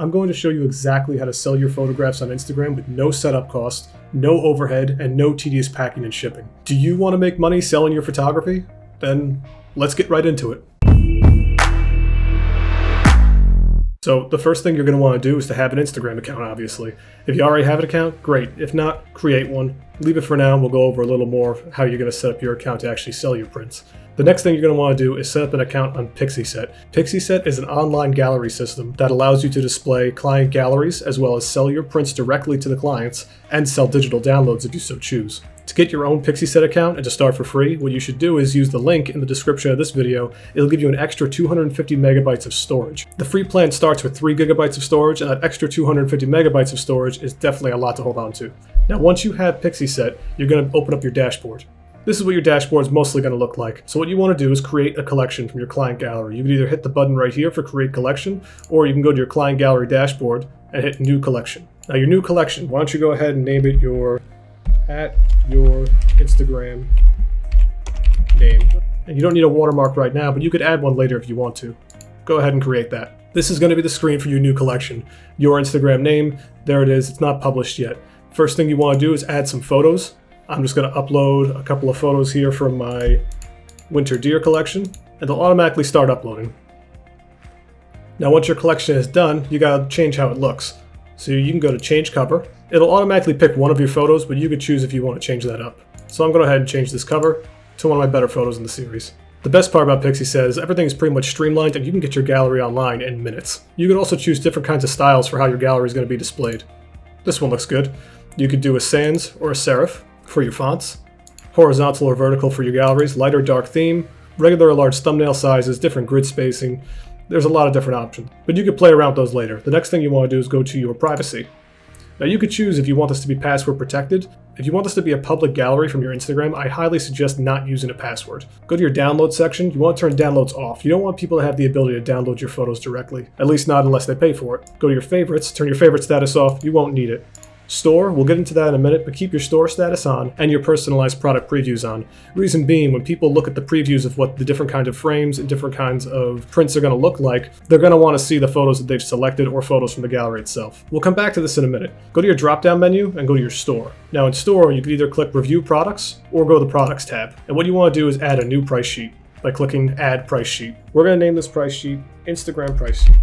I'm going to show you exactly how to sell your photographs on Instagram with no setup cost, no overhead, and no tedious packing and shipping. Do you want to make money selling your photography? Then let's get right into it. So the first thing you're going to want to do is to have an Instagram account, obviously. If you already have an account, great. If not, create one. Leave it for now, and we'll go over a little more how you're going to set up your account to actually sell your prints. The next thing you're going to want to do is set up an account on Pixieset. Pixieset is an online gallery system that allows you to display client galleries as well as sell your prints directly to the clients and sell digital downloads if you so choose. To get your own Pixieset account and to start for free, what you should do is use the link in the description of this video. It'll give you an extra 250 megabytes of storage. The free plan starts with 3 gigabytes of storage, and that extra 250 megabytes of storage is definitely a lot to hold on to. Now, once you have Pixieset, you're going to open up your dashboard. This is what your dashboard is mostly going to look like. So what you want to do is create a collection from your client gallery. You can either hit the button right here for create collection, or you can go to your client gallery dashboard and hit new collection. Now your new collection, why don't you go ahead and name it your Instagram name. And you don't need a watermark right now, but you could add one later if you want to. Go ahead and create that. This is going to be the screen for your new collection. Your Instagram name, there it is. It's not published yet. First thing you want to do is add some photos. I'm just going to upload a couple of photos here from my winter deer collection, and they'll automatically start uploading. Now once your collection is done, you got to change how it looks. So you can go to change cover. It'll automatically pick one of your photos, but you could choose if you want to change that up. So I'm going to go ahead and change this cover to one of my better photos in the series. The best part about Pixieset is everything is pretty much streamlined and you can get your gallery online in minutes. You can also choose different kinds of styles for how your gallery is going to be displayed. This one looks good. You could do a sans or a serif for your fonts, horizontal or vertical for your galleries, light or dark theme, regular or large thumbnail sizes, different grid spacing. There's a lot of different options, but you could play around with those later. The next thing you want to do is go to your privacy. Now you could choose if you want this to be password protected. If you want this to be a public gallery from your Instagram, I highly suggest not using a password. Go to your download section. You want to turn downloads off. You don't want people to have the ability to download your photos directly, at least not unless they pay for it. Go to your favorites, turn your favorite status off. You won't need it. Store, we'll get into that in a minute, but keep your store status on and your personalized product previews on. Reason being, when people look at the previews of what the different kinds of frames and different kinds of prints are going to look like, they're going to want to see the photos that they've selected or photos from the gallery itself. We'll come back to this in a minute. Go to your drop-down menu and go to your store. Now in store, you can either click review products or go to the products tab. And what you want to do is add a new price sheet by clicking add price sheet. We're going to name this price sheet Instagram price sheet.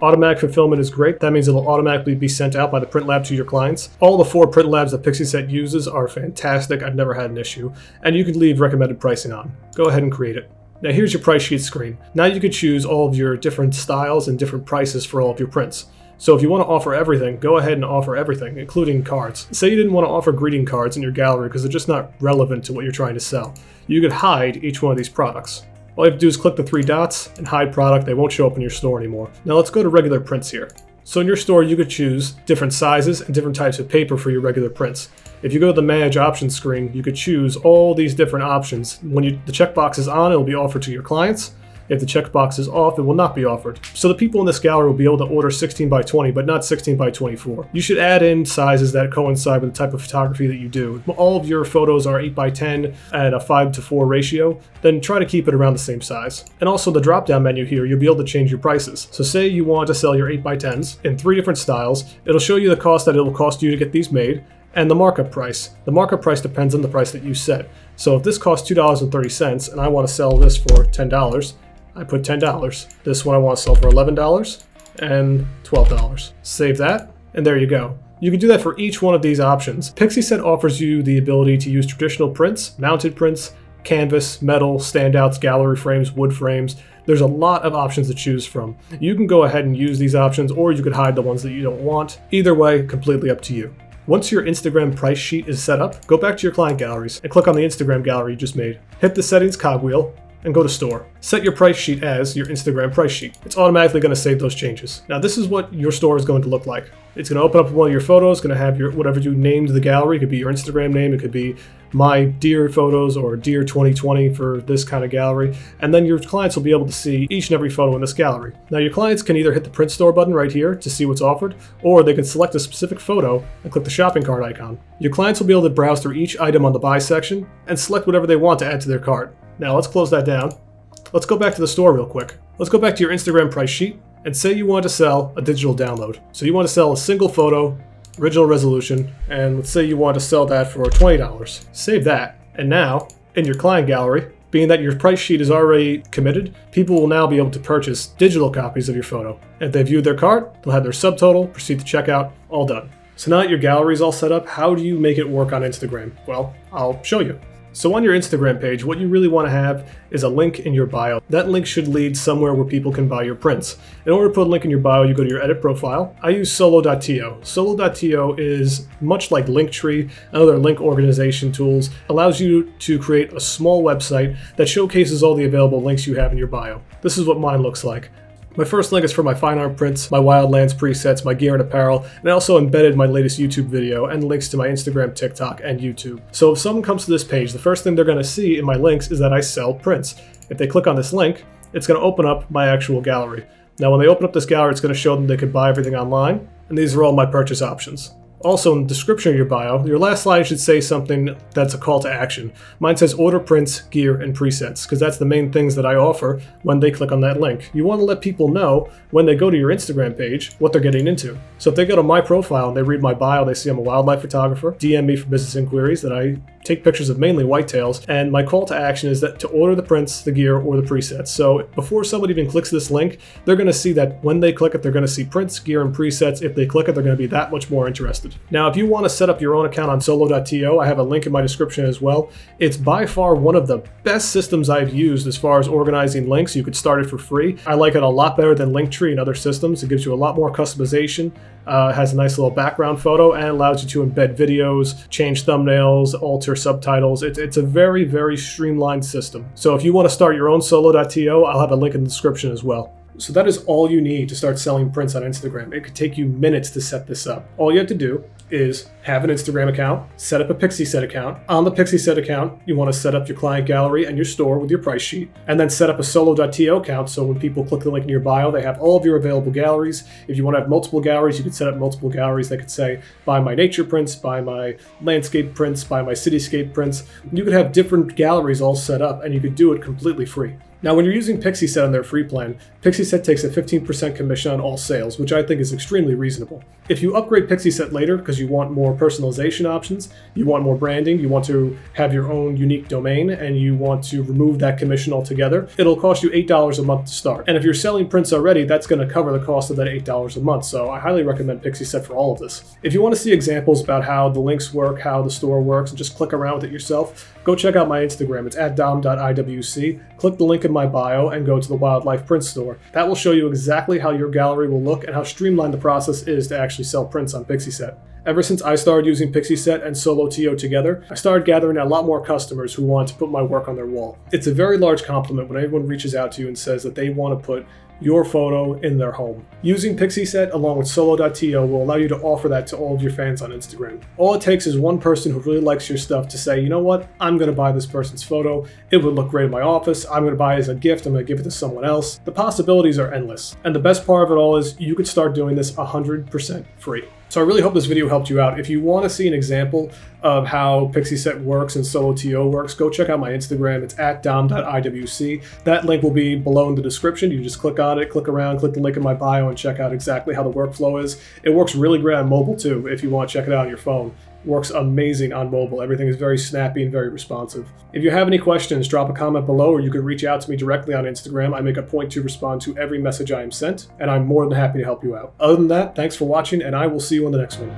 Automatic fulfillment is great. That means it'll automatically be sent out by the print lab to your clients. All the 4 print labs that Pixieset uses are fantastic. I've never had an issue. And you can leave recommended pricing on. Go ahead and create it. Now here's your price sheet screen. Now you can choose all of your different styles and different prices for all of your prints. So if you want to offer everything, go ahead and offer everything, including cards. Say you didn't want to offer greeting cards in your gallery because they're just not relevant to what you're trying to sell. You could hide each one of these products. All you have to do is click the 3 dots and hide product. They won't show up in your store anymore. Now let's go to regular prints here. So in your store, you could choose different sizes and different types of paper for your regular prints. If you go to the Manage Options screen, you could choose all these different options. When the checkbox is on, it will be offered to your clients. If the checkbox is off, it will not be offered. So the people in this gallery will be able to order 16 by 20, but not 16 by 24. You should add in sizes that coincide with the type of photography that you do. If all of your photos are 8 by 10 at a 5:4 ratio, then try to keep it around the same size. And also the drop-down menu here, you'll be able to change your prices. So say you want to sell your 8 by 10s in 3 different styles. It'll show you the cost that it will cost you to get these made, and the markup price. The markup price depends on the price that you set. So if this costs $2.30 and I want to sell this for $10, I put $10. This one I want to sell for $11 and $12. Save that, and there you go. You can do that for each one of these options. Pixieset offers you the ability to use traditional prints, mounted prints, canvas, metal, standouts, gallery frames, wood frames. There's a lot of options to choose from. You can go ahead and use these options, or you could hide the ones that you don't want. Either way, completely up to you. Once your Instagram price sheet is set up, go back to your client galleries and click on the Instagram gallery you just made. Hit the settings cogwheel and go to store. Set your price sheet as your Instagram price sheet. It's automatically going to save those changes. Now this is what your store is going to look like. It's going to open up one of your photos, going to have your whatever you named the gallery. It could be your Instagram name, it could be my deer photos or deer 2020 for this kind of gallery. And then your clients will be able to see each and every photo in this gallery. Now your clients can either hit the print store button right here to see what's offered, or they can select a specific photo and click the shopping cart icon. Your clients will be able to browse through each item on the buy section and select whatever they want to add to their cart. Now let's close that down. Let's go back to the store real quick. Let's go back to your Instagram price sheet and say you want to sell a digital download. So you want to sell a single photo, original resolution, and let's say you want to sell that for $20. Save that. And now, in your client gallery, being that your price sheet is already committed, people will now be able to purchase digital copies of your photo. And if they viewed their cart, they'll have their subtotal, proceed to checkout, all done. So now that your gallery is all set up, how do you make it work on Instagram? Well, I'll show you. So on your Instagram page, what you really want to have is a link in your bio. That link should lead somewhere where people can buy your prints. In order to put a link in your bio, you go to your edit profile. I use solo.to. Solo.to is much like Linktree and other link organization tools, allows you to create a small website that showcases all the available links you have in your bio. This is what mine looks like. My first link is for my fine art prints, my wildlands presets, my gear and apparel, and I also embedded my latest YouTube video and links to my Instagram, TikTok, and YouTube. So if someone comes to this page, the first thing they're going to see in my links is that I sell prints. If they click on this link, it's going to open up my actual gallery. Now when they open up this gallery, it's going to show them they could buy everything online, and these are all my purchase options. Also, in the description of your bio, your last line should say something that's a call to action. Mine says order prints, gear, and presets, because that's the main things that I offer when they click on that link. You want to let people know when they go to your Instagram page what they're getting into. So if they go to my profile and they read my bio, they see I'm a wildlife photographer, DM me for business inquiries, that I take pictures of mainly whitetails, and my call to action is that to order the prints, the gear, or the presets. So before somebody even clicks this link, they're going to see that when they click it, they're going to see prints, gear, and presets. If they click it, they're going to be that much more interested. Now, if you want to set up your own account on solo.to, I have a link in my description as well. It's by far one of the best systems I've used as far as organizing links. You could start it for free. I like it a lot better than Linktree and other systems. It gives you a lot more customization. Has a nice little background photo and allows you to embed videos, change thumbnails, alter subtitles. It's a very, very streamlined system. So if you want to start your own solo.to, I'll have a link in the description as well. So that is all you need to start selling prints on Instagram. It could take you minutes to set this up. All you have to do is have an Instagram account, set up a Pixieset account. On the Pixieset account, you want to set up your client gallery and your store with your price sheet, and then set up a solo.to account so when people click the link in your bio, they have all of your available galleries. If you want to have multiple galleries, you could set up multiple galleries that could say, buy my nature prints, buy my landscape prints, buy my cityscape prints. You could have different galleries all set up and you could do it completely free. Now, when you're using Pixieset on their free plan, Pixieset takes a 15% commission on all sales, which I think is extremely reasonable. If you upgrade Pixieset later because you want more personalization options, you want more branding, you want to have your own unique domain, and you want to remove that commission altogether, it'll cost you $8 a month to start. And if you're selling prints already, that's going to cover the cost of that $8 a month. So I highly recommend Pixieset for all of this. If you want to see examples about how the links work, how the store works, and just click around with it yourself, go check out my Instagram. It's @dom.iwc. Click the link in my bio and go to the Wildlife Print Store. That will show you exactly how your gallery will look and how streamlined the process is to actually sell prints on Pixieset. Ever since I started using Pixieset and solo.to together, I started gathering a lot more customers who want to put my work on their wall. It's a very large compliment when anyone reaches out to you and says that they want to put your photo in their home. Using Pixieset along with solo.to will allow you to offer that to all of your fans on Instagram. All it takes is one person who really likes your stuff to say, you know what, I'm going to buy this person's photo. It would look great in my office. I'm going to buy it as a gift. I'm going to give it to someone else. The possibilities are endless. And the best part of it all is you could start doing this 100% free. So I really hope this video helped you out. If you want to see an example of how Pixieset works and solo.to works, go check out my Instagram. It's @dom.iwc. That link will be below in the description. You just click on it, click around, click the link in my bio, and check out exactly how the workflow is. It works really great on mobile too, if you want to check it out on your phone. Works amazing on mobile. Everything is very snappy and very responsive. If you have any questions, drop a comment below, or you can reach out to me directly on Instagram. I make a point to respond to every message I am sent, and I'm more than happy to help you out. Other than that, thanks for watching, and I will see you in the next one.